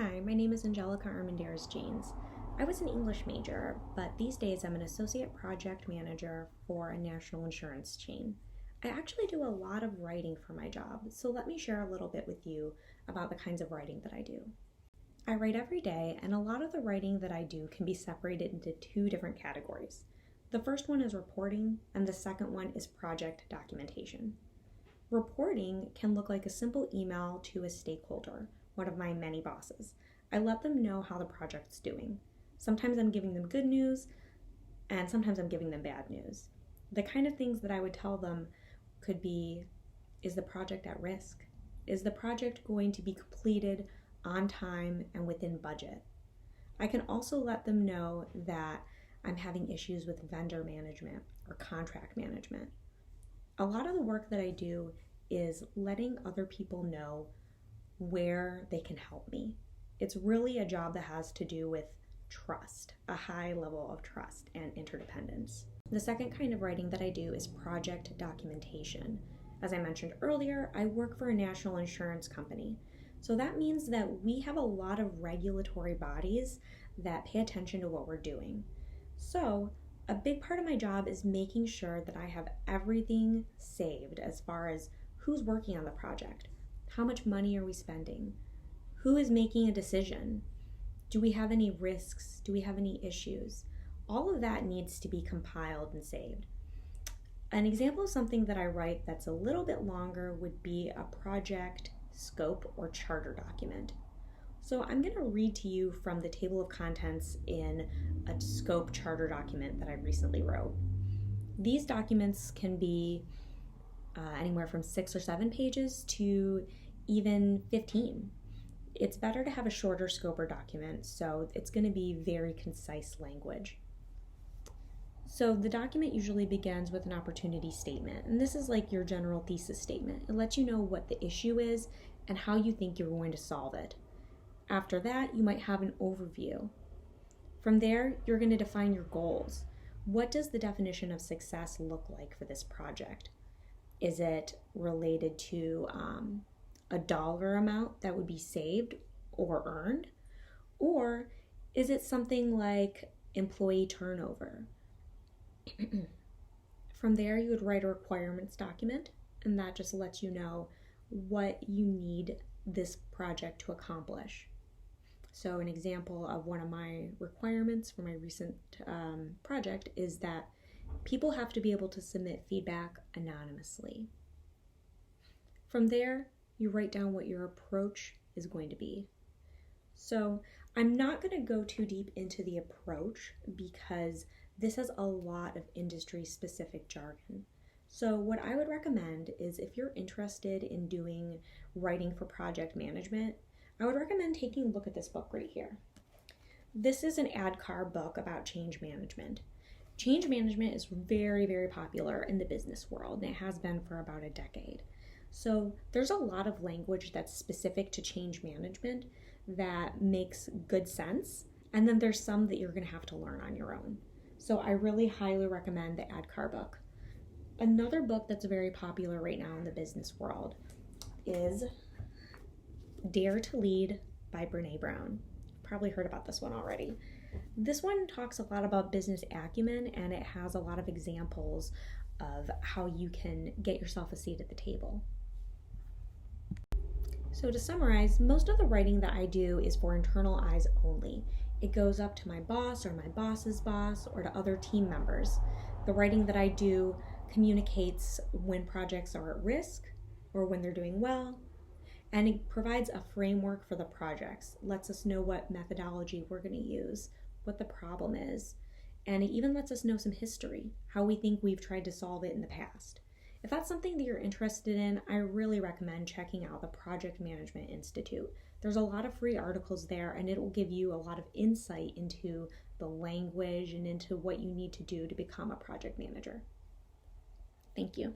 Hi, my name is Anjelica A-J. I was an English major, but these days I'm an associate project manager for a national insurance chain. I actually do a lot of writing for my job, so let me share a little bit with you about the kinds of writing that I do. I write every day, and a lot of the writing that I do can be separated into two different categories. The first one is reporting, and the second one is project documentation. Reporting can look like a simple email to a stakeholder, one of my many bosses. I let them know how the project's doing. Sometimes I'm giving them good news, and sometimes I'm giving them bad news. The kind of things that I would tell them could be, is the project at risk? Is the project going to be completed on time and within budget? I can also let them know that I'm having issues with vendor management or contract management. A lot of the work that I do is letting other people know where they can help me. It's really a job that has to do with trust, a high level of trust and interdependence. The second kind of writing that I do is project documentation. As I mentioned earlier, I work for a national insurance company. So that means that we have a lot of regulatory bodies that pay attention to what we're doing. So a big part of my job is making sure that I have everything saved as far as who's working on the project, how much money are we spending, who is making a decision, do we have any risks, do we have any issues? All of that needs to be compiled and saved. An example of something that I write that's a little bit longer would be a project scope or charter document. So I'm going to read to you from the table of contents in a scope charter document that I recently wrote. These documents can be anywhere from 6 or 7 pages to even 15. It's better to have a shorter scope or document, so it's going to be very concise language. So the document usually begins with an opportunity statement, and this is like your general thesis statement. It lets you know what the issue is and how you think you're going to solve it. After that, you might have an overview. From there, you're going to define your goals. What does the definition of success look like for this project? Is it related to a dollar amount that would be saved or earned? Or is it something like employee turnover? From there, you would write a requirements document, and that just lets you know what you need this project to accomplish. So an example of one of my requirements for my recent project is that people have to be able to submit feedback anonymously. From there, you write down what your approach is going to be. So I'm not going to go too deep into the approach because this has a lot of industry-specific jargon. So what I would recommend is if you're interested in doing writing for project management, I would recommend taking a look at this book right here. This is an ADKAR book about change management. Change management is very, very popular in the business world, and it has been for about a decade. So there's a lot of language that's specific to change management that makes good sense, and then there's some that you're going to have to learn on your own. So I really highly recommend the ADKAR book. Another book that's very popular right now in the business world is Dare to Lead by Brené Brown. Probably heard about this one already. This one talks a lot about business acumen, and it has a lot of examples of how you can get yourself a seat at the table. So to summarize, most of the writing that I do is for internal eyes only. It goes up to my boss or my boss's boss or to other team members. The writing that I do communicates when projects are at risk or when they're doing well, and it provides a framework for the projects, lets us know what methodology we're going to use, what the problem is, and it even lets us know some history, how we think we've tried to solve it in the past. If that's something that you're interested in, I really recommend checking out the Project Management Institute. There's a lot of free articles there, and it will give you a lot of insight into the language and into what you need to do to become a project manager. Thank you.